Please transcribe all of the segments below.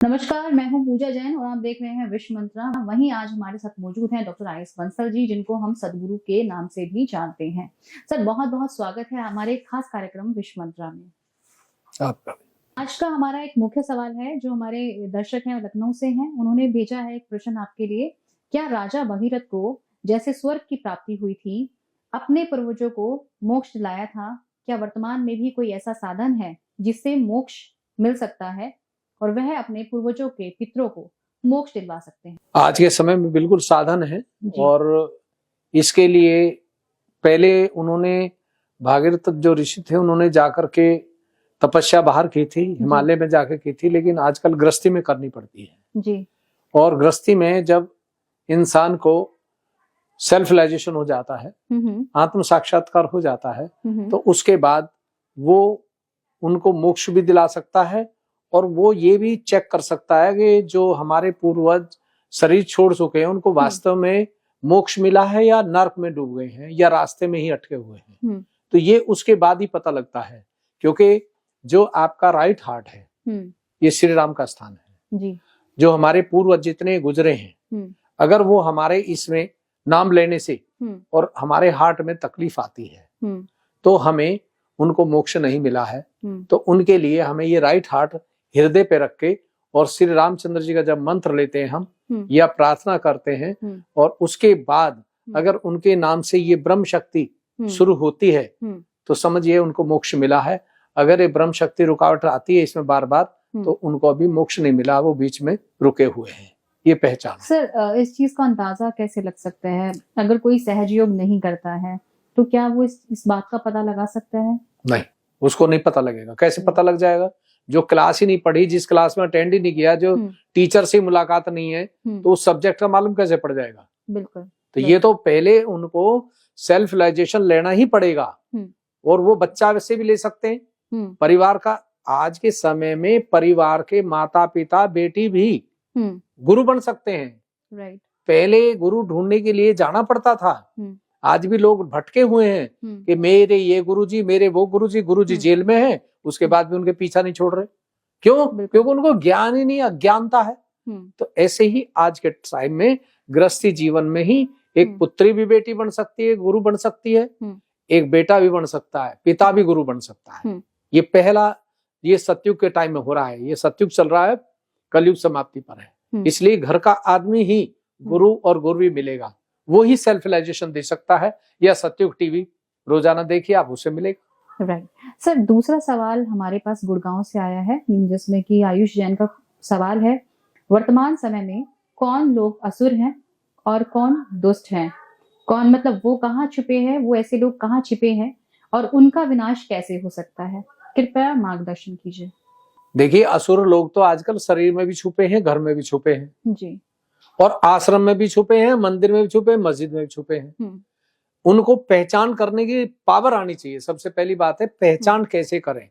नमस्कार, मैं हूं पूजा जैन और आप देख रहे हैं विश्व मंत्रा। वहीं आज हमारे साथ मौजूद हैं डॉक्टर आईएस बंसल जी, जिनको हम सदगुरु के नाम से भी जानते हैं। सर, बहुत बहुत स्वागत है हमारे खास कार्यक्रम विश्व मंत्रा में। आपका आज का हमारा एक मुख्य सवाल है जो हमारे दर्शक हैं लखनऊ से हैं। उन्होंने भेजा है एक प्रश्न आपके लिए। क्या राजा भगीरथ को जैसे स्वर्ग की प्राप्ति हुई थी, अपने पूर्वजों को मोक्ष दिलाया था, क्या वर्तमान में भी कोई ऐसा साधन है जिससे मोक्ष मिल सकता है और वह अपने पूर्वजों के पितरों को मोक्ष दिलवा सकते हैं? आज के समय में बिल्कुल साधन है जी। और इसके लिए पहले उन्होंने भागीरथ जो ऋषि थे उन्होंने जाकर के तपस्या बाहर की थी, हिमालय में जाकर की थी, लेकिन आजकल गृहस्थी में करनी पड़ती है। जी। और गृहस्थी में जब इंसान को सेल्फ रियलाइजेशन हो जाता है, आत्म साक्षात्कार हो जाता है, तो उसके बाद वो उनको मोक्ष भी दिला सकता है और वो ये भी चेक कर सकता है कि जो हमारे पूर्वज शरीर छोड़ चुके हैं उनको वास्तव में मोक्ष मिला है या नरक में डूब गए हैं या रास्ते में ही अटके हुए हैं। तो ये उसके बाद ही पता लगता है, क्योंकि जो आपका राइट हार्ट है ये श्री राम का स्थान है जी। जो हमारे पूर्वज जितने गुजरे हैं, अगर वो हमारे इसमें नाम लेने से और हमारे हार्ट में तकलीफ आती है तो हमें उनको मोक्ष नहीं मिला है। तो उनके लिए हमें ये राइट हार्ट हृदय पे रख के और श्री रामचंद्र जी का जब मंत्र लेते हैं हम या प्रार्थना करते हैं और उसके बाद अगर उनके नाम से ये ब्रह्म शक्ति शुरू होती है तो समझिए उनको मोक्ष मिला है। अगर ये ब्रह्म शक्ति रुकावट आती है इसमें बार बार तो उनको अभी मोक्ष नहीं मिला, वो बीच में रुके हुए हैं। ये पहचान। सर, इस चीज का अंदाजा कैसे लग सकता है? अगर कोई सहज योग नहीं करता है तो क्या वो इस बात का पता लगा सकता है? नहीं, उसको नहीं पता लगेगा। कैसे पता लग जाएगा? जो क्लास ही नहीं पढ़ी, जिस क्लास में अटेंड ही नहीं किया, जो टीचर से मुलाकात नहीं है, तो उस सब्जेक्ट का मालूम कैसे पड़ जाएगा? बिल्कुल। तो ये तो पहले उनको सेल्फ रियलाइजेशन लेना ही पड़ेगा और वो बच्चा वैसे भी ले सकते हैं। परिवार का आज के समय में परिवार के माता पिता बेटी भी गुरु बन सकते हैं। राइट। पहले गुरु ढूंढने के लिए जाना पड़ता था। आज भी लोग भटके हुए हैं कि मेरे ये गुरुजी, मेरे वो गुरुजी जेल में है, उसके बाद भी उनके पीछा नहीं छोड़ रहे। क्यों? क्योंकि उनको ज्ञान ही नहीं, अज्ञानता है। तो ऐसे ही आज के टाइम में गृहस्थी जीवन में ही एक पुत्री भी बेटी बन सकती है, गुरु बन सकती है, एक बेटा भी बन सकता है, पिता भी गुरु बन सकता है। ये पहला ये सतयुग के टाइम में हो रहा है। ये सतयुग चल रहा है, कलयुग समाप्ति पर है। इसलिए घर का आदमी ही गुरु और गुरु भी मिलेगा, वो ही सेल्फ रियलाइजेशन दे सकता है। या सतयुग टीवी रोजाना देखिए, आप उससे मिलेगा। राइट। सर, दूसरा सवाल हमारे पास गुड़गांव से आया है, जिसमें कि आयुष जैन का सवाल है। वर्तमान समय में कौन लोग असुर हैं और कौन दुष्ट हैं? कौन मतलब वो कहाँ छुपे हैं, वो ऐसे लोग कहाँ छिपे हैं और उनका विनाश कैसे हो सकता है? कृपया मार्गदर्शन कीजिए। देखिए, असुर लोग तो आजकल शरीर में भी छुपे हैं, घर में भी छुपे हैं जी, और आश्रम में भी छुपे हैं, मंदिर में भी छुपे हैं, मस्जिद में भी छुपे हैं। उनको पहचान करने की पावर आनी चाहिए। सबसे पहली बात है पहचान कैसे करें।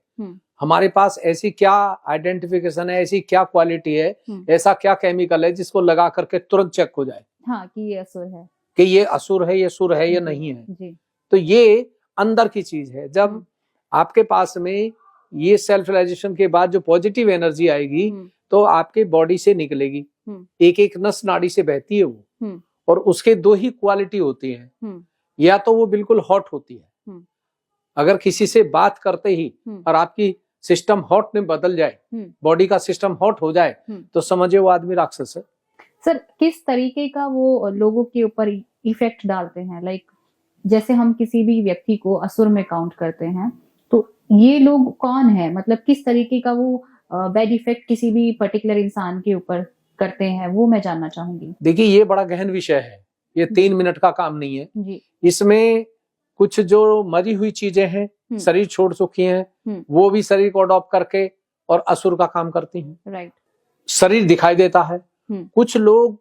हमारे पास ऐसी क्या आइडेंटिफिकेशन है, ऐसी क्या क्वालिटी है, ऐसा क्या केमिकल है जिसको लगा करके तुरंत चेक हो जाए कि ये असुर है, कि ये असुर है, ये सुर है या नहीं है। जी। तो ये अंदर की चीज है। जब आपके पास में ये सेल्फ रियलाइजेशन के बाद जो पॉजिटिव एनर्जी आएगी तो आपके बॉडी से निकलेगी, एक एक नस नाड़ी से बहती है वो। और उसके दो ही क्वालिटी होती है, या तो वो बिल्कुल हॉट होती है, अगर किसी से बात करते ही और आपकी सिस्टम हॉट में बदल जाए, बॉडी का सिस्टम हॉट हो जाए, तो समझिए वो आदमी राक्षस है। सर, किस तरीके का वो लोगों के ऊपर इफेक्ट डालते हैं? लाइक जैसे हम किसी भी व्यक्ति को असुर में काउंट करते हैं, तो ये लोग कौन है? मतलब किस तरीके का वो बैड इफेक्ट किसी भी पर्टिकुलर इंसान के ऊपर करते हैं, वो मैं जानना चाहूंगी। देखिए, ये बड़ा गहन विषय है, ये 3 मिनट का काम नहीं है जी। इसमें कुछ जो मरी हुई चीजें हैं, शरीर छोड़ चुकी हैं, वो भी शरीर को अडॉप्ट करके और असुर का काम करती हैं। राइट। शरीर दिखाई देता है। कुछ लोग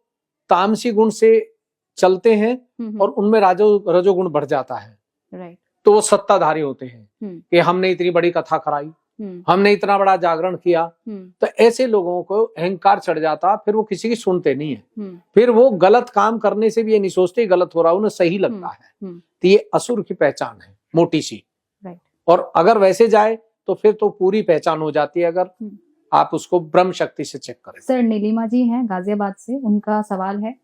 तामसी गुण से चलते हैं और उनमें रजोगुण बढ़ जाता है। राइट। तो वो सत्ताधारी होते हैं कि हमने इतनी बड़ी कथा कराई, हमने इतना बड़ा जागरण किया। तो ऐसे लोगों को अहंकार चढ़ जाता, फिर वो किसी की सुनते नहीं है। फिर वो गलत काम करने से भी ये नहीं सोचते गलत हो रहा, उन्हें सही लगता है। तो ये असुर की पहचान है मोटी सी। और अगर वैसे जाए तो फिर तो पूरी पहचान हो जाती है। अगर आप उसको ब्रह्म शक्ति से चेक करें। सर नीलिमा जी हैं गाजियाबाद से, उनका सवाल है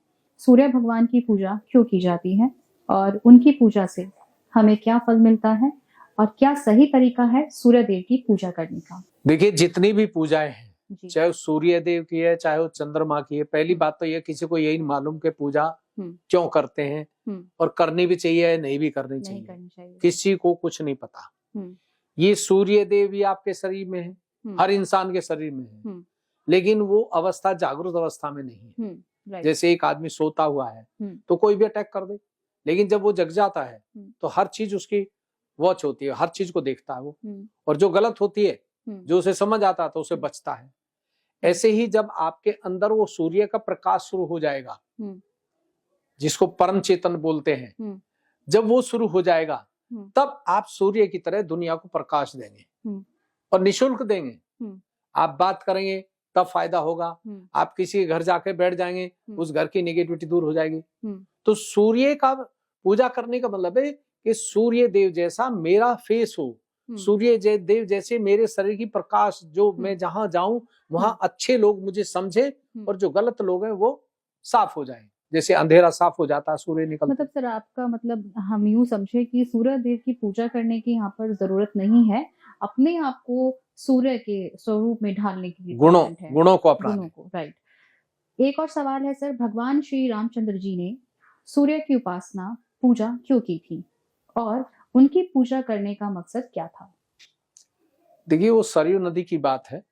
सूर्य भगवान की पूजा क्यों की जाती है और उनकी पूजा से हमें क्या फल मिलता है और क्या सही तरीका है सूर्य देव की पूजा करने का? देखिए जितनी भी पूजाएं हैं, चाहे वो सूर्य देव की है चाहे वो चंद्रमा की है, पहली बात तो ये किसी को यही मालूम कि पूजा क्यों करते हैं और करनी भी चाहिए या नहीं भी करनी चाहिए। किसी को कुछ नहीं पता। ये सूर्य देव भी आपके शरीर में है, हर इंसान के शरीर में है, लेकिन वो अवस्था जागृत अवस्था में नहीं है। जैसे एक आदमी सोता हुआ है तो कोई भी अटैक कर दे, लेकिन जब वो जग जाता है तो हर चीज उसकी वॉच होती है, हर चीज को देखता है वो, और जो गलत होती है जो उसे समझ आता है तो उसे बचता है। ऐसे ही जब आपके अंदर वो सूर्य का प्रकाश शुरू हो जाएगा, जिसको परम चेतन बोलते हैं, जब वो शुरू हो जाएगा तब आप सूर्य की तरह दुनिया को प्रकाश देंगे और निशुल्क देंगे। आप बात करेंगे तब फायदा होगा। आप किसी के घर जाके बैठ जाएंगे, उस घर की नेगेटिविटी दूर हो जाएगी। तो सूर्य का पूजा करने का मतलब है कि सूर्य देव जैसा मेरा फेस हो, सूर्य देव जैसे मेरे शरीर की प्रकाश, जो मैं जहां जाऊं वहां अच्छे लोग मुझे समझे और जो गलत लोग हैं वो साफ हो जाएं। जैसे अंधेरा साफ हो जाता है सूर्य निकलता। मतलब सर आपका मतलब हम यूं समझे कि सूर्य देव की पूजा करने की यहाँ पर जरूरत नहीं है, अपने आप को सूर्य के स्वरूप में ढालने की गुणों को अपनाने को। राइट। एक और सवाल है सर, भगवान श्री रामचंद्र जी ने सूर्य की उपासना पूजा क्यों की थी और उनकी पूजा करने का मकसद क्या था? देखिए वो सरयू नदी की बात है।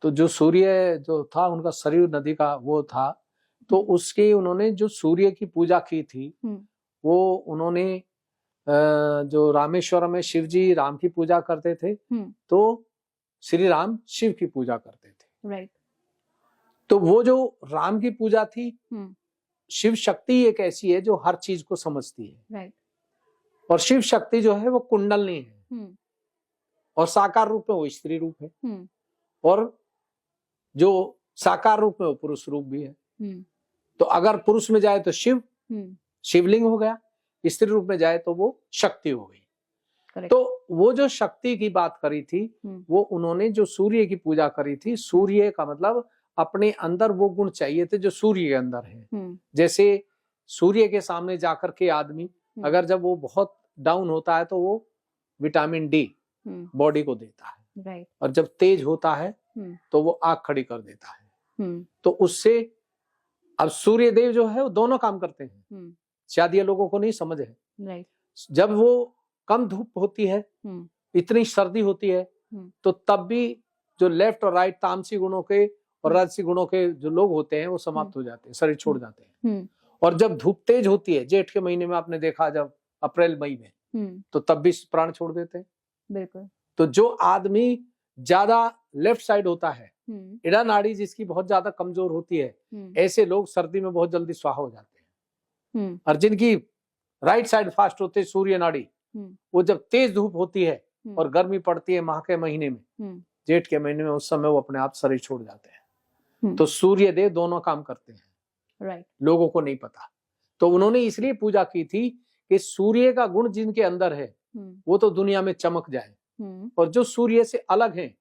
तो जो सूर्य जो था उनका सरयू नदी का वो था, तो उसके उन्होंने जो सूर्य की पूजा की थी वो उन्होंने जो रामेश्वरम में शिव जी राम की पूजा करते थे तो श्री राम शिव की पूजा करते थे। राइट। तो वो जो राम की पूजा थी, शिव शक्ति एक ऐसी है जो हर चीज को समझती है। राइट। और शिव शक्ति जो है वो कुंडलनी है और साकार रूप में वो स्त्री रूप है और जो साकार रूप में वो पुरुष रूप भी है। तो अगर पुरुष में जाए तो शिव, शिवलिंग हो गया, स्त्री रूप में जाए तो वो शक्ति हो गई। Correct. तो वो जो शक्ति की बात करी थी वो उन्होंने जो सूर्य की पूजा करी थी, सूर्य का मतलब अपने अंदर वो गुण चाहिए थे जो सूर्य के अंदर है। जैसे सूर्य के सामने जाकर के आदमी अगर जब वो बहुत डाउन होता है तो वो विटामिन डी बॉडी को देता है। Right. और जब तेज होता है तो वो आग खड़ी कर देता है। तो उससे अब सूर्य देव जो है वो दोनों काम करते हैं। शायद ये लोगों को नहीं समझ है। Right. जब वो कम धूप होती है, इतनी सर्दी होती है, तो तब भी जो लेफ्ट और राइट तामसी गुणों के और राजसी गुणों के जो लोग होते हैं वो समाप्त हो जाते हैं, शरीर छोड़ जाते हैं। और जब धूप तेज होती है, जेठ के महीने में आपने देखा जब अप्रैल मई में, तो तब भी प्राण छोड़ देते हैं। बिल्कुल। तो जो आदमी ज्यादा लेफ्ट साइड होता है, इड़ा नाड़ी जिसकी बहुत ज्यादा कमजोर होती है, ऐसे लोग सर्दी में बहुत जल्दी स्वाहा हो जाते हैं। और जिनकी राइट साइड फास्ट होते सूर्य नाड़ी, वो जब तेज धूप होती है और गर्मी पड़ती है माह के महीने में, जेठ के महीने में, उस समय वो अपने आप शरीर छोड़ जाते हैं। तो सूर्य देव दोनों काम करते हैं। राइट। लोगों को नहीं पता। तो उन्होंने इसलिए पूजा की थी कि सूर्य का गुण जिनके अंदर है वो तो दुनिया में चमक जाए, और जो सूर्य से अलग हैं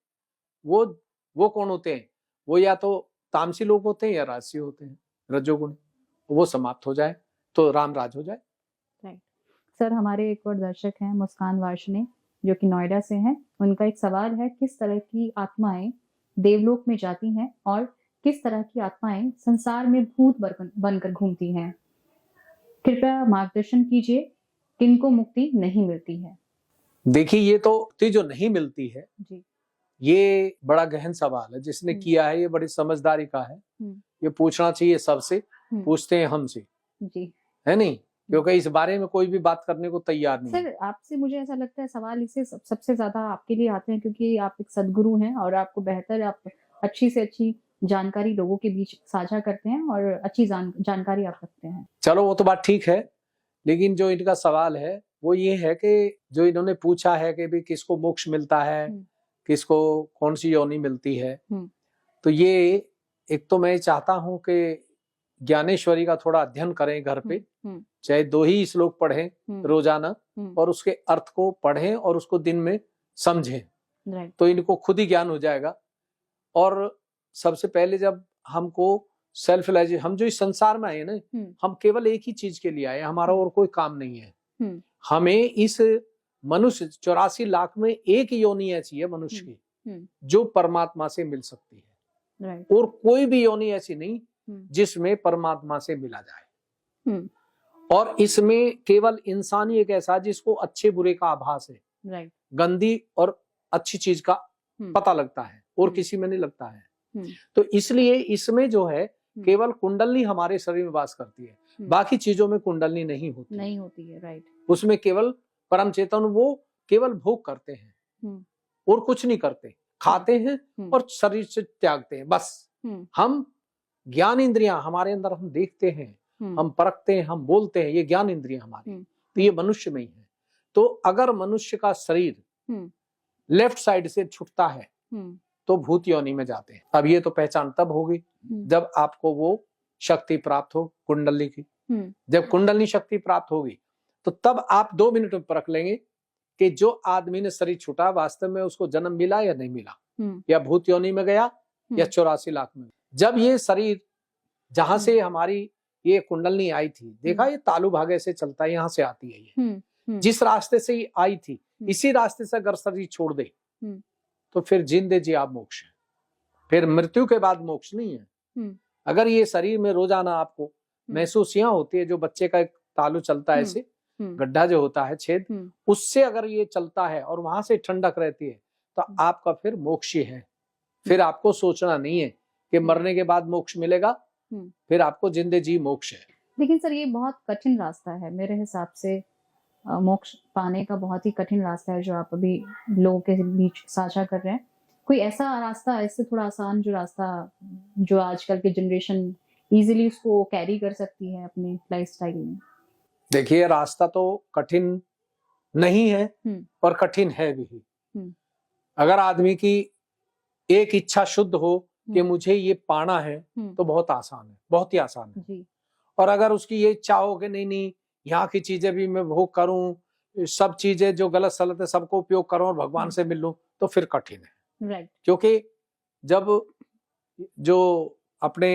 वो कौन होते हैं? वो या तो तामसी लोग होते हैं या राजसी होते हैं, रजोगुण, वो समाप्त हो जाए तो राम राज हो जाए। राइट। सर हमारे एक और दर्शक हैं मुस्कान वार्ष्णे जो कि नोएडा से हैं, उनका एक सवाल है, किस तरह की आत्माएं देवलोक में जाती हैं और किस तरह की आत्माएं संसार में भूत बनकर घूमती हैं? कृपया मार्गदर्शन कीजिए, किनको मुक्ति नहीं मिलती है? देखिए ये तो मुक्ति जो नहीं मिलती है जी, ये बड़ा गहन सवाल है। जिसने किया है ये बड़ी समझदारी का है। ये पूछना चाहिए सबसे, पूछते हैं हमसे जी, है नहीं? क्योंकि इस बारे में कोई भी बात करने को तैयार नहीं। सर आपसे मुझे ऐसा लगता है सवाल इसे सबसे ज्यादा आपके लिए आते हैं क्योंकि आप एक सदगुरु हैं और आपको बेहतर, आप अच्छी से अच्छी जानकारी लोगों के बीच साझा करते हैं और अच्छी जानकारी आप रखते हैं। चलो वो तो बात ठीक है, लेकिन जो इनका सवाल है वो ये है कि जो इन्होंने पूछा है कि भी किसको मोक्ष मिलता है, किसको कौन सी योनि मिलती है, तो ये एक तो मैं चाहता हूं कि ज्ञानेश्वरी का थोड़ा अध्ययन करें घर पे, चाहे 2 ही श्लोक पढ़ें रोजाना और उसके अर्थ को पढ़ें और उसको दिन में समझें, तो इनको खुद ही ज्ञान हो जाएगा और सबसे पहले जब हमको सेल्फ रियलाइजेशन, हम जो इस संसार में आए ना, हम केवल एक ही चीज के लिए आए, हमारा और कोई काम नहीं है। हमें इस मनुष्य 84 लाख में एक योनि ऐसी है मनुष्य की जो परमात्मा से मिल सकती है, और कोई भी योनि ऐसी नहीं जिसमें परमात्मा से मिला जाए। और इसमें केवल इंसान ही एक ऐसा जिसको अच्छे बुरे का आभास है, गंदी और अच्छी चीज का पता लगता है, और किसी में नहीं लगता है। तो इसलिए इसमें जो है केवल कुंडलनी हमारे शरीर में वास करती है, बाकी चीजों में कुंडलनी नहीं होती है। राइट। उसमें केवल परम चेतन वो केवल भोग करते हैं और कुछ नहीं करते, खाते हैं और शरीर से त्यागते हैं, बस। हम ज्ञान इंद्रियां हमारे अंदर, हम देखते हैं, हम परखते हैं, हम बोलते हैं, ये ज्ञान इंद्रियां हमारी, तो ये मनुष्य में ही है। तो अगर मनुष्य का शरीर लेफ्ट साइड से छूटता है तो भूत योनि में जाते हैं। अब ये तो पहचान तब होगी जब आपको वो शक्ति प्राप्त हो कुंडली की। जब कुंडली शक्ति प्राप्त होगी तो तब आप 2 मिनट में परख लेंगे कि जो आदमी ने शरीर छूटा वास्तव में उसको जन्म मिला या नहीं मिला, या भूत योनि में गया या 84 लाख में। जब ये शरीर जहां से हमारी ये कुंडलनी आई थी, देखा ये तालु भागे से चलता है, यहाँ से आती है ये, जिस रास्ते से ये आई थी इसी रास्ते से अगर शरीर छोड़ दे तो फिर जिंदे जी आप मोक्ष है, फिर मृत्यु के बाद मोक्ष नहीं है। अगर ये शरीर में रोजाना आपको महसूस यहाँ होती है, जो बच्चे का एक तालु चलता है ऐसे, गड्ढा जो होता है छेद, उससे अगर ये चलता है और वहां से ठंडक रहती है तो आपका फिर मोक्ष ही है। फिर आपको सोचना नहीं है कि मरने के बाद मोक्ष मिलेगा, फिर आपको जिंदे जी मोक्ष है। लेकिन सर ये बहुत कठिन रास्ता है मेरे हिसाब से, मोक्ष पाने का बहुत ही कठिन रास्ता है जो आप अभी लोगों के बीच साझा कर रहे हैं। कोई ऐसा रास्ता, इससे थोड़ा आसान जो रास्ता जो आजकल की जनरेशन इजीली उसको कैरी कर सकती है अपने लाइफस्टाइल में? देखिए, रास्ता तो कठिन नहीं है और कठिन है भी। अगर आदमी की एक इच्छा शुद्ध हो कि मुझे ये पाना है तो बहुत आसान है, बहुत ही आसान है जी। और अगर उसकी ये इच्छा हो कि नहीं यहाँ की चीजें भी मैं भोग करूं, सब चीजें जो गलत सलत है सबको उपयोग करूं और भगवान से मिल लूं, तो फिर कठिन है। राइट। क्योंकि जब जो अपने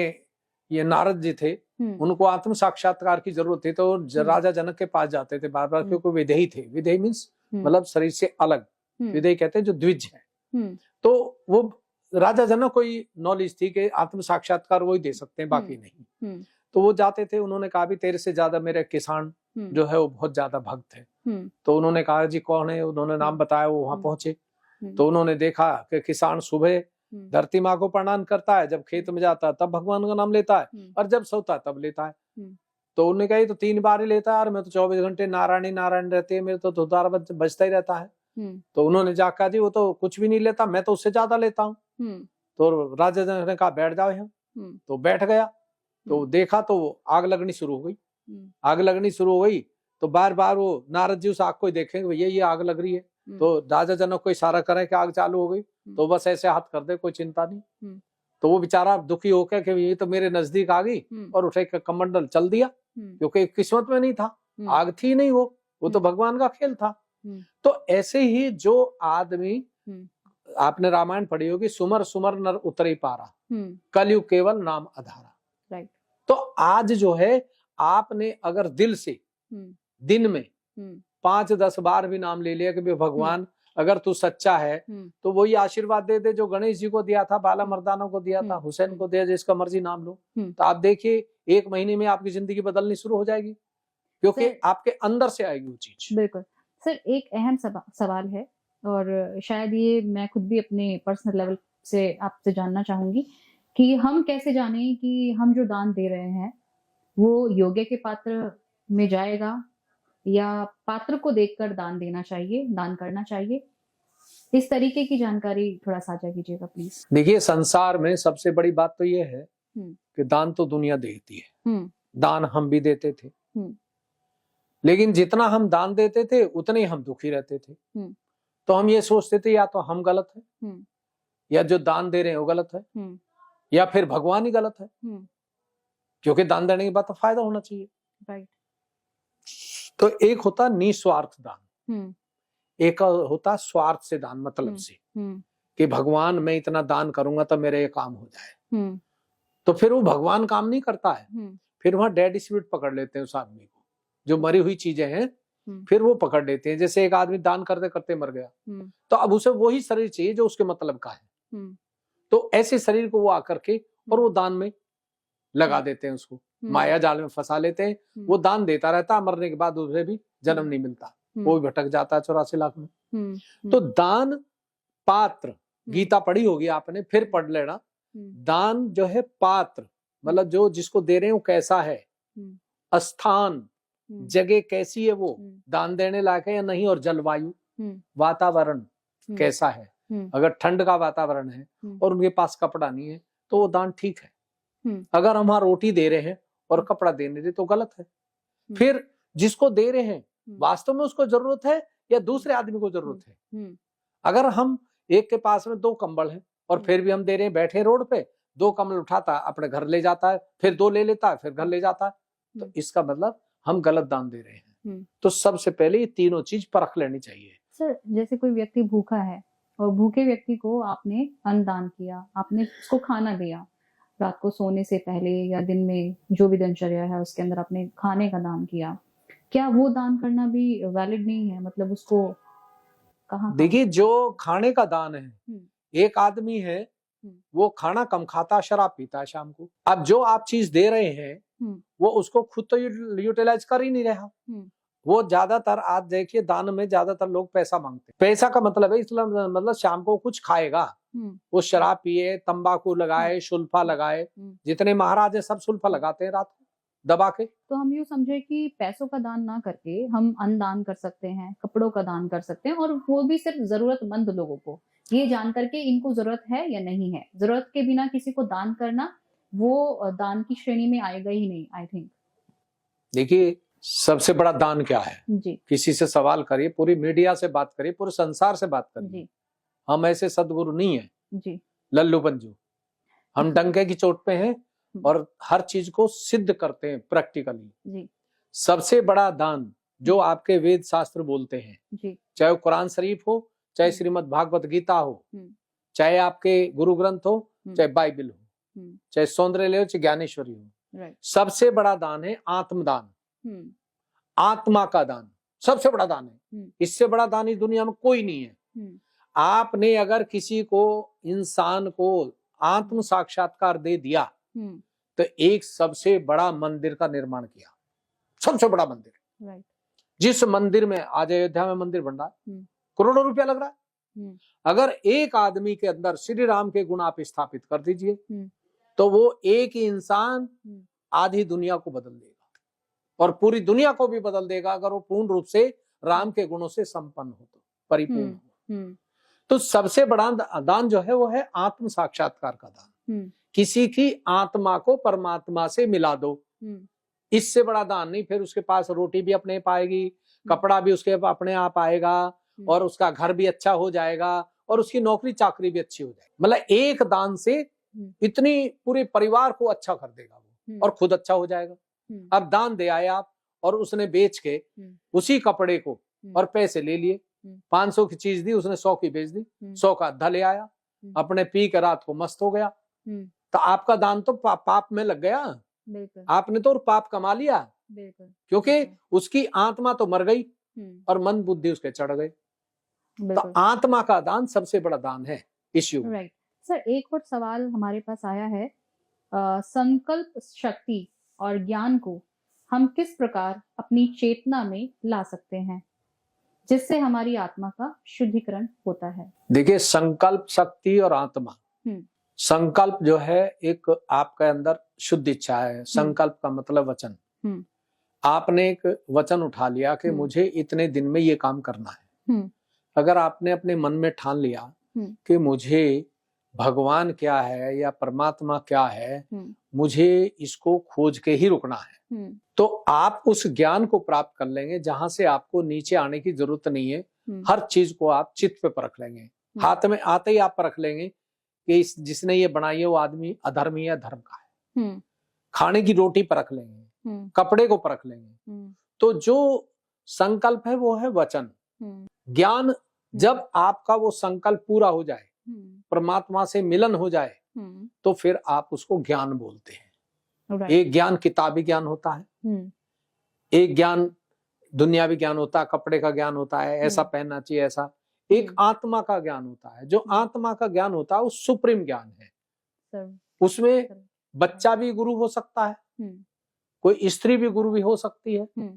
ये नारद जी थे उनको आत्म साक्षात्कार की जरूरत थी तो राजा जनक के पास जाते थे बार बार, क्योंकि विदेही थे। विदेही मीन्स मतलब शरीर से अलग, विदेही कहते हैं जो द्विज है। तो वो राजा जनक को नॉलेज थी कि आत्म साक्षात्कार वो ही दे सकते हैं, बाकी नहीं। तो वो जाते थे, उन्होंने कहा भी तेरे से ज्यादा मेरे किसान जो है वो बहुत ज्यादा भक्त है। तो उन्होंने कहा जी कौन है, उन्होंने नाम बताया, वो वहां पहुंचे तो उन्होंने देखा कि किसान सुबह धरती माँ को प्रणाम करता है, जब खेत में जाता है तब भगवान का नाम लेता है, और जब सोता है तब लेता है। तो उन्होंने कहा तो 3 बार ही लेता है, और मैं तो 24 घंटे नारायण नारायण रहती है, मेरे तो धुतार बजता ही रहता है। तो उन्होंने जाकर जी वो तो कुछ भी नहीं लेता, मैं तो उससे ज्यादा लेता हूँ। तो राजा जनक ने कहा बैठ जाओ यहाँ। तो बैठ गया, तो देखा तो आग लगनी शुरू हो गई। आग लगनी शुरू हो गई तो बार बार वो नारद जी उस आग को देखेंगे, भैया ये आग लग रही है। तो राजा जनक को इशारा करें कि आग चालू हो गई, तो बस ऐसे हाथ कर दे, कोई चिंता नहीं। तो वो बेचारा दुखी होकर कि ये तो मेरे नजदीक आ गई, और उठे कमंडल चल दिया, क्योंकि किस्मत में नहीं था, आग थी नहीं, वो तो भगवान का खेल था। तो ऐसे ही जो आदमी, आपने रामायण पढ़ी होगी, सुमर सुमर नर उतरी पारा, कलयुग केवल नाम आधारा। राइट। तो आज जो है आपने अगर दिल से दिन में 5-10 बार भी नाम ले लिया कि भगवान अगर तू सच्चा है तो वही आशीर्वाद दे दे जो गणेश जी को दिया था, बाला मर्दाना को दिया था, हुसैन को दिया, जिसका मर्जी नाम लो। तो आप देखिए 1 महीने में आपकी जिंदगी बदलनी शुरू हो जाएगी, क्योंकि आपके अंदर से आएगी वो चीज। बिल्कुल सर, एक अहम सवाल है और शायद ये मैं खुद भी अपने पर्सनल लेवल से आपसे जानना चाहूंगी कि हम कैसे जाने कि हम जो दान दे रहे हैं वो योग्य के पात्र में जाएगा, या पात्र को देखकर दान देना चाहिए, दान करना चाहिए? इस तरीके की जानकारी थोड़ा साझा कीजिएगा प्लीज। देखिए, संसार में सबसे बड़ी बात तो ये है कि दान तो दुनिया देती है, दान हम भी देते थे, लेकिन जितना हम दान देते थे उतने ही हम दुखी रहते थे। तो हम ये सोचते थे या तो हम गलत है, या जो दान दे रहे हैं वो गलत है, या फिर भगवान ही गलत है, क्योंकि दान देने के बाद तो फायदा होना चाहिए। राइट। तो एक होता निस्वार्थ दान, एक होता स्वार्थ से दान, मतलब से। कि भगवान मैं इतना दान करूंगा तो मेरे ये काम हो जाए, तो फिर वो भगवान काम नहीं करता है। फिर वहां डेड स्पिरिट पकड़ लेते हैं उस आदमी को, जो मरी हुई चीजें हैं फिर वो पकड़ लेते हैं। जैसे एक आदमी दान करते करते मर गया, तो अब उसे वही शरीर चाहिए जो उसके मतलब का है, तो ऐसे शरीर को वो आकर के और वो दान में लगा देते हैं, उसको माया जाल में फंसा लेते हैं। वो दान देता रहता है, मरने के बाद उसे भी जन्म नहीं मिलता, वो भी भटक जाता है 84 लाख में। तो दान पात्र, गीता पढ़ी होगी आपने, फिर पढ़ लेना। दान जो है पात्र, मतलब जो जिसको दे रहे हैं वो कैसा है, स्थान जगह कैसी है, वो दान देने लायक है या नहीं, और जलवायु वातावरण कैसा है। अगर ठंड का वातावरण है और उनके पास कपड़ा नहीं है तो वो दान ठीक है। अगर हम वहां रोटी दे रहे हैं और कपड़ा दे नहीं रहे तो गलत है। फिर जिसको दे रहे हैं वास्तव में उसको जरूरत है या दूसरे आदमी को जरूरत है। अगर हम एक के पास में 2 कंबल है और फिर भी हम दे रहे हैं, बैठे रोड पे 2 कंबल उठाता है अपने घर ले जाता है, फिर 2 ले लेता है, फिर घर ले जाता है, तो इसका मतलब हम गलत दान दे रहे हैं। तो सबसे पहले ये तीनों चीज परख लेनी चाहिए। सर, जैसे कोई व्यक्ति भूखा है और भूखे व्यक्ति को आपने अन्न दान किया, आपने उसको खाना दिया, रात को सोने से पहले या दिन में जो भी दिनचर्या है उसके अंदर आपने खाने का दान किया, क्या वो दान करना भी वैलिड नहीं है? मतलब उसको कहाँ? देखिए, जो खाने का दान है, एक आदमी है वो खाना कम खाता, शराब पीता है शाम को। अब जो आप चीज दे रहे हैं वो उसको खुद तो यूटिलाइज कर ही नहीं रहा। वो ज्यादातर आज देखिए दान में ज्यादातर लोग पैसा मांगते हैं। पैसा का मतलब है इसलिए मतलब शाम को कुछ खाएगा, वो शराब पिए, तंबाकू लगाए, सुल्फा लगाए। जितने महाराज है सब सुल्फा लगाते हैं रात को दबा के। तो हम यूँ समझे कि पैसों का दान ना करके हम अन्न दान कर सकते हैं, कपड़ों का दान कर सकते हैं, और वो भी सिर्फ जरूरतमंद लोगों को, ये जान करके इनको जरूरत है या नहीं है। जरूरत के बिना किसी को दान करना वो दान की श्रेणी में आएगा ही नहीं, आई थिंक। देखिए, सबसे बड़ा दान क्या है जी। किसी से सवाल करिए, पूरी मीडिया से बात करिए, पूरे संसार से बात करिए। हम ऐसे सदगुरु नहीं है जी, लल्लू पंजू। हम डंके की चोट पे हैं और हर चीज को सिद्ध करते हैं प्रैक्टिकली जी। सबसे बड़ा दान जो आपके वेद शास्त्र बोलते हैं जी, चाहे वो कुरान शरीफ हो, चाहे श्रीमद् भागवत गीता हो, चाहे आपके गुरु ग्रंथ हो, चाहे बाइबल हो, चाहे सौंदर्य हो, चाहे ज्ञानेश्वरी हो, सबसे बड़ा दान है आत्मदान। आत्मा का दान सबसे बड़ा दान है। इससे बड़ा दान इस दुनिया में कोई नहीं है। आपने अगर किसी को, इंसान को आत्म साक्षात्कार दे दिया तो एक सबसे बड़ा मंदिर का निर्माण किया, सबसे बड़ा मंदिर। जिस मंदिर में आज अयोध्या में मंदिर बन रहा है, करोड़ों रुपया लग रहा है। अगर एक आदमी के अंदर श्री राम के गुण आप स्थापित कर दीजिए तो वो एक ही इंसान आधी दुनिया को बदल देगा और पूरी दुनिया को भी बदल देगा, अगर वो पूर्ण रूप से राम के गुणों से संपन्न हो, तो परिपूर्ण हो। तो सबसे बड़ा दान जो है वो है आत्म साक्षात्कार का दान। किसी की आत्मा को परमात्मा से मिला दो, इससे बड़ा दान नहीं। फिर उसके पास रोटी भी अपने पाएगी, कपड़ा भी उसके अपने आप आएगा, और उसका घर भी अच्छा हो जाएगा, और उसकी नौकरी चाकरी भी अच्छी हो जाएगी। मतलब एक दान से इतनी पूरे परिवार को अच्छा कर देगा वो, और खुद अच्छा हो जाएगा। अब दान दे आए आप और उसने बेच के उसी कपड़े को और पैसे ले लिए, 500 की चीज दी, उसने 100 की बेच दी, 100 का अद्धा ले आया, अपने पी के रात को मस्त हो गया, तो आपका दान तो पाप में लग गया। आपने तो पाप कमा लिया, क्योंकि उसकी आत्मा तो मर गई और मन बुद्धि उसके चढ़ गए। तो आत्मा का दान सबसे बड़ा दान है इस युग में। सर, एक और सवाल हमारे पास आया है, संकल्प शक्ति और ज्ञान को हम किस प्रकार अपनी चेतना में ला सकते हैं जिससे हमारी आत्मा का शुद्धिकरण होता है? देखिए, संकल्प शक्ति और आत्मा, संकल्प जो है एक आपके अंदर शुद्ध इच्छा है। संकल्प का मतलब वचन। आपने एक वचन उठा लिया कि मुझे इतने दिन में ये काम करना है। अगर आपने अपने मन में ठान लिया कि मुझे भगवान क्या है या परमात्मा क्या है, मुझे इसको खोज के ही रुकना है, तो आप उस ज्ञान को प्राप्त कर लेंगे जहां से आपको नीचे आने की जरूरत नहीं है। हर चीज को आप चित्त पे परख लेंगे, हाथ में आते ही आप परख लेंगे कि जिसने ये बनाई है वो आदमी अधर्मी है, धर्म का है। खाने की रोटी परख लेंगे, कपड़े को परख लेंगे। तो जो संकल्प है वो है वचन। ज्ञान, जब आपका वो संकल्प पूरा हो जाए, परमात्मा से मिलन हो जाए तो फिर आप उसको ज्ञान बोलते हैं। एक ज्ञान किताबी ज्ञान होता है, एक ज्ञान दुनियावी ज्ञान होता है, कपड़े का ज्ञान होता है, ऐसा पहनना चाहिए ऐसा। एक आत्मा का ज्ञान होता है। जो आत्मा का ज्ञान होता है वो सुप्रीम ज्ञान है। उसमें बच्चा भी गुरु हो सकता है, कोई स्त्री भी गुरु भी हो सकती है,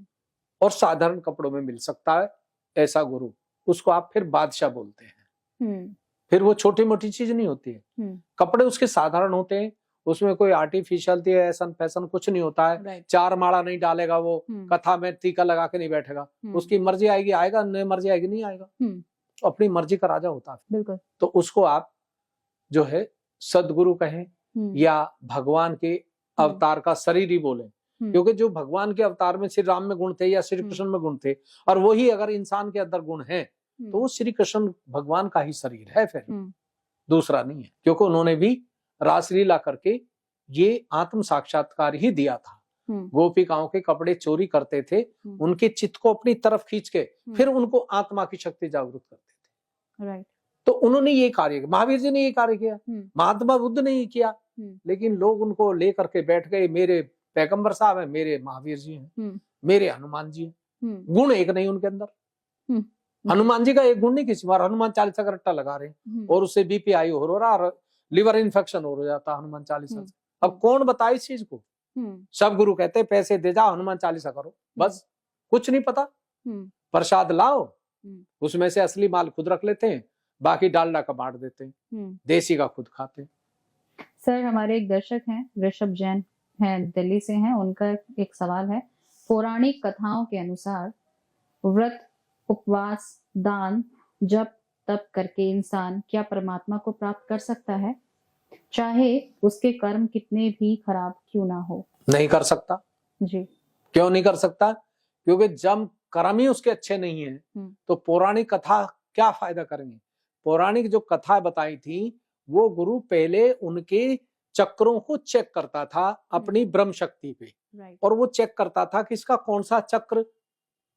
और साधारण कपड़ों में मिल सकता है ऐसा गुरु। उसको आप फिर बादशाह बोलते हैं। फिर वो छोटी मोटी चीज नहीं होती है। कपड़े उसके साधारण होते हैं, उसमें कोई आर्टिफिशियल ऐसा फैशन कुछ नहीं होता है। चार माला नहीं डालेगा वो, कथा में टीका लगा के नहीं बैठेगा। उसकी मर्जी आएगी आएगा, नहीं मर्जी आएगी नहीं आएगा। अपनी मर्जी का राजा होता है। बिल्कुल। तो उसको आप जो है सदगुरु कहें या भगवान के अवतार का शरीर ही बोले, क्योंकि जो भगवान के अवतार में श्री राम में गुण थे या श्री कृष्ण में गुण थे, और वही अगर इंसान के अंदर गुण है तो वो श्री कृष्ण भगवान का ही शरीर है, फिर दूसरा नहीं है। क्योंकि उन्होंने भी रासलीला करके ये आत्म साक्षात्कार ही दिया था। गोपिकाओं के कपड़े चोरी करते थे, उनके चित्त को अपनी तरफ खींच के फिर उनको आत्मा की शक्ति जागरूक करते थे। तो उन्होंने ये कार्य किया, महावीर जी ने ये कार्य किया, महात्मा बुद्ध ने ही किया। लेकिन लोग उनको लेकर के बैठ गए, मेरे पैगंबर साहब है, मेरे महावीर जी हैं, मेरे हनुमान जी हैं। गुण एक नहीं उनके अंदर। हनुमान जी का एक गुण नहीं, किसी बार हनुमान चालीसा का रट्टा लगा रहे हैं और उससे बीपी हाई हो रहा और लिवर इन्फेक्शन हो जाता हनुमान चालीसा से। अब कौन बताए इस चीज को? सब गुरु कहते हैं पैसे दे जाओ हनुमान चालीसा करो, बस कुछ नहीं पता। प्रसाद लाओ, उसमें से असली माल खुद रख लेते हैं, बाकी डालडा का बांट देते हैं, देसी का खुद खाते हैं। सर हमारे एक दर्शक हैं, ऋषभ जैन हैं, दिल्ली से हैं। उनका एक सवाल है, पौराणिक कथाओं के अनुसार व्रत, उपवास, दान, जप तप करके इंसान क्या परमात्मा को प्राप्त कर सकता है, चाहे उसके कर्म कितने भी खराब क्यों ना हो? नहीं कर सकता जी। क्यों नहीं कर सकता? क्योंकि जब कर्म ही उसके अच्छे नहीं है तो पौराणिक कथा क्या फायदा करेंगे? पौराणिक जो कथा बताई थी वो गुरु पहले उनके चक्रों को चेक करता था अपनी ब्रह्म शक्ति पे, और वो चेक करता था कि इसका कौन सा चक्र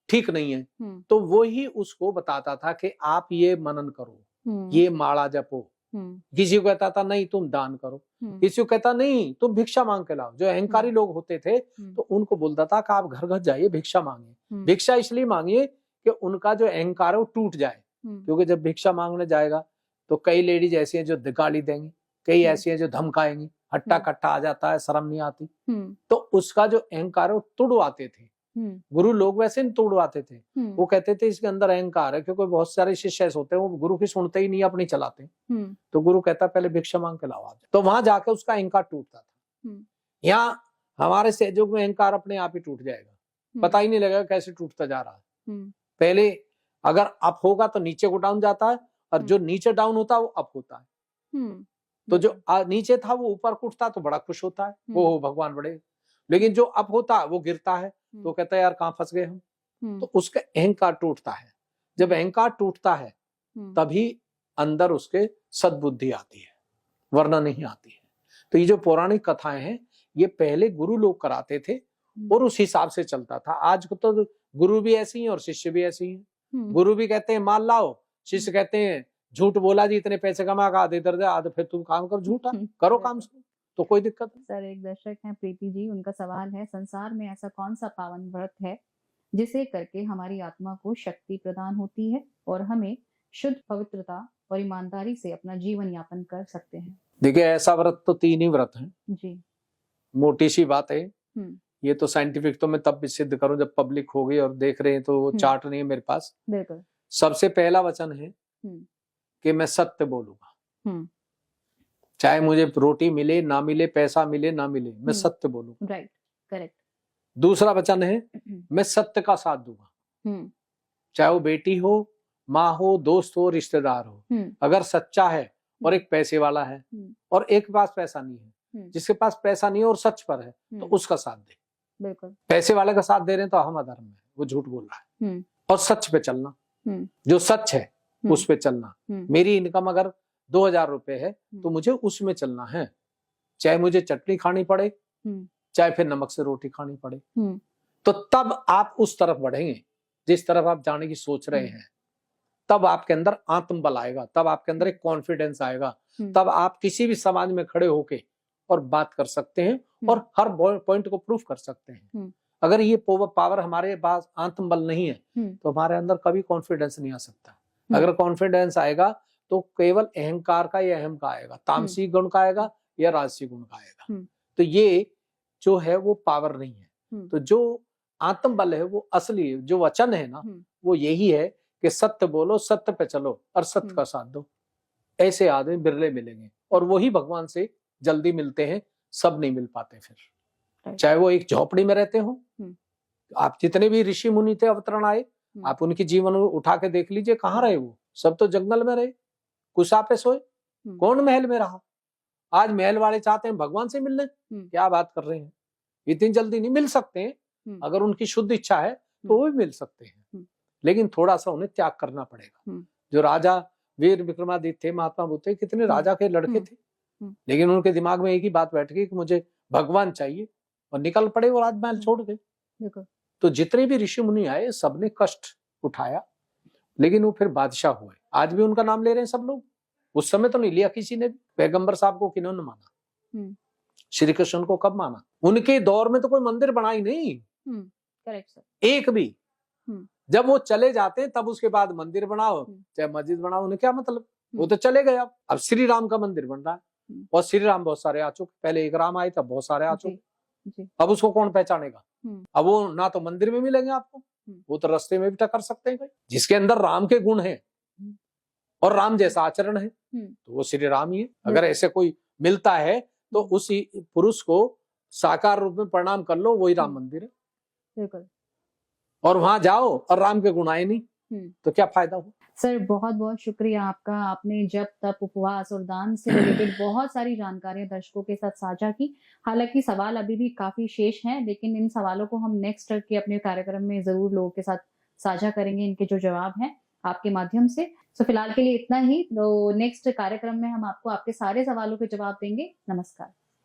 ठीक नहीं है, तो वो ही उसको बताता था कि आप ये मनन करो, ये माला जपो। किसी को कहता था नहीं तुम दान करो, किसी को कहता नहीं तुम भिक्षा मांग के लाओ। जो अहंकारी लोग होते थे तो उनको बोलता था कि आप घर घर जाइए भिक्षा मांगिए। भिक्षा इसलिए मांगिए कि उनका जो अहंकार है वो टूट जाए, क्योंकि जब भिक्षा मांगने जाएगा तो कई लेडीज ऐसी हैं जो गाली देंगी, कई ऐसी हैं जो धमकाएंगी, हट्टा कट्टा आ जाता है, शर्म नहीं आती, तो उसका जो अहंकार है वो तुड़वाते थे। गुरु लोग वैसे नहीं तोड़वाते थे, वो कहते थे इसके अंदर अहंकार है, क्योंकि बहुत सारे शिष्य ऐसे होते हैं वो गुरु की सुनते ही नहीं, अपनी चलाते। तो गुरु कहता पहले भिक्षा मांग के लाओ आप, तो वहां जाके उसका अहंकार टूटता था। यहाँ हमारे सहयोग में अहंकार अपने आप ही टूट जाएगा, पता ही नहीं लगेगा कैसे टूटता जा रहा है। पहले अगर अप होगा तो नीचे को डाउन जाता है, और जो नीचे डाउन होता है वो अप होता है। तो जो नीचे था वो ऊपर उठता तो बड़ा खुश होता है, वो भगवान बड़े। लेकिन जो अप होता है वो गिरता है, तो कहता है यार कहाँ फंस गए हम। तो उसका अहंकार टूटता है। जब अहंकार टूटता है तभी अंदर उसके सद्बुद्धि आती है, वरना नहीं आती है। तो ये जो पौराणिक कथाएं हैं ये पहले गुरु लोग कराते थे और उस हिसाब से चलता था। आज को तो गुरु भी ऐसी हैं और शिष्य भी ऐसी हैं। गुरु भी कहते हैं माल लाओ, शिष्य कहते हैं झूठ बोला जी इतने पैसे कमा का आधे इधर दे आधे फिर तुम काम कर, झूठा करो काम से, तो कोई दिक्कत नहीं। सर एक दर्शक हैं प्रीति जी, उनका सवाल है, संसार में ऐसा कौन सा पावन व्रत है जिसे करके हमारी आत्मा को शक्ति प्रदान होती है और हमें शुद्ध पवित्रता और ईमानदारी से अपना जीवन यापन कर सकते हैं? देखिए ऐसा व्रत तो 3 ही व्रत हैं जी, मोटी सी बात है। ये तो साइंटिफिक तो मैं तब भी सिद्ध करूं जब पब्लिक होगी और देख रहे हैं, तो चार्ट नहीं है मेरे पास। बिल्कुल। सबसे पहला वचन है कि मैं सत्य बोलूंगा, चाहे मुझे रोटी मिले ना मिले, पैसा मिले ना मिले, मैं सत्य बोलूंगा। Right, correct. दूसरा वचन है मैं सत्य का साथ दूंगा, चाहे वो बेटी हो, माँ हो, दोस्त हो, रिश्तेदार हो। अगर सच्चा है और एक पैसे वाला है और एक के पास पैसा नहीं है, जिसके पास पैसा नहीं है और सच पर है तो उसका साथ दे। बिल्कुल। पैसे वाले का साथ दे रहे हैं तो हम अधर्म है, वो झूठ बोल रहा है। और सच पे चलना, जो सच है उस पे चलना। मेरी इनकम अगर 2000 रुपए है तो मुझे उसमें चलना है, चाहे मुझे चटनी खानी पड़े, चाहे फिर नमक से रोटी खानी पड़े। तो तब आप उस तरफ बढ़ेंगे जिस तरफ आप जाने की सोच रहे हैं। तब आपके अंदर आत्मबल आएगा, तब आपके अंदर एक कॉन्फिडेंस आएगा, तब आप किसी भी समाज में खड़े होके और बात कर सकते हैं और हर पॉइंट को प्रूफ कर सकते हैं। अगर ये पावर हमारे पास आत्मबल नहीं है तो हमारे अंदर कभी कॉन्फिडेंस नहीं आ सकता। अगर कॉन्फिडेंस आएगा तो केवल अहंकार का या अहम का आएगा, तामसिक गुण का आएगा या राजसिक गुण का आएगा। तो ये जो है वो पावर नहीं है। तो जो आत्मबल है वो असली जो वचन है ना, वो यही है कि सत्य बोलो, सत्य पे चलो और सत्य का साथ दो। ऐसे आदमी बिरले मिलेंगे और वही भगवान से जल्दी मिलते हैं, सब नहीं मिल पाते फिर। चाहे वो एक झोपड़ी में रहते हो, आप जितने भी ऋषि मुनि थे अवतरण आए, आप उनकी जीवन उठा के देख लीजिए, कहाँ रहे वो? सब तो जंगल में रहे, कुशा पे सोए, कौन महल में रहा? आज महल वाले चाहते हैं भगवान से मिलने, क्या बात कर रहे हैं? इतनी जल्दी नहीं मिल सकते हैं। अगर उनकी शुद्ध इच्छा है तो वो भी मिल सकते हैं, लेकिन थोड़ा सा उन्हें त्याग करना पड़ेगा। जो राजा वीर विक्रमादित्य थे, महात्मा बुद्ध थे, कितने राजा के लड़के थे, लेकिन उनके दिमाग में एक ही बात बैठ गई कि मुझे भगवान चाहिए, और निकल पड़े वो राजमहल छोड़ के। तो जितने भी ऋषि मुनि आए सबने कष्ट उठाया, लेकिन वो फिर बादशाह हुए। आज भी उनका नाम ले रहे हैं सब लोग। उस समय तो नहीं लिया किसी ने भी। पैगंबर साहब को किन्होंने माना? श्री कृष्ण को कब माना? उनके दौर में तो कोई मंदिर बना ही नहीं, करेक्ट सर, एक भी। जब वो चले जाते हैं तब उसके बाद मंदिर बनाओ चाहे मस्जिद बनाओ, उन्हें क्या मतलब? वो तो चले गए। अब श्री राम का मंदिर बन रहा है और श्री राम बहुत सारे आ चुके। पहले एक राम आए, तब बहुत सारे आ चुके। अब उसको कौन पहचानेगा? अब वो ना तो मंदिर में मिलेंगे आपको, वो तो रास्ते में भी टक्कर सकते हैं। जिसके अंदर राम के गुण हैं और राम जैसा आचरण है तो वो श्री राम ही है। अगर ऐसे कोई मिलता है तो उसी पुरुष को साकार रूप में प्रणाम कर लो, वही राम मंदिर है। बिल्कुल। और वहां जाओ और राम के गुण आए नहीं तो क्या फायदा हो? सर बहुत बहुत शुक्रिया आपका। आपने जप तप उपवास और दान से रिलेटेड बहुत सारी जानकारियां दर्शकों के साथ साझा की। हालांकि सवाल अभी भी काफी शेष हैं, लेकिन इन सवालों को हम नेक्स्ट के अपने कार्यक्रम में जरूर लोगों के साथ साझा करेंगे, इनके जो जवाब हैं आपके माध्यम से। तो फिलहाल के लिए इतना ही। तो नेक्स्ट कार्यक्रम में हम आपको आपके सारे सवालों के जवाब देंगे। नमस्कार।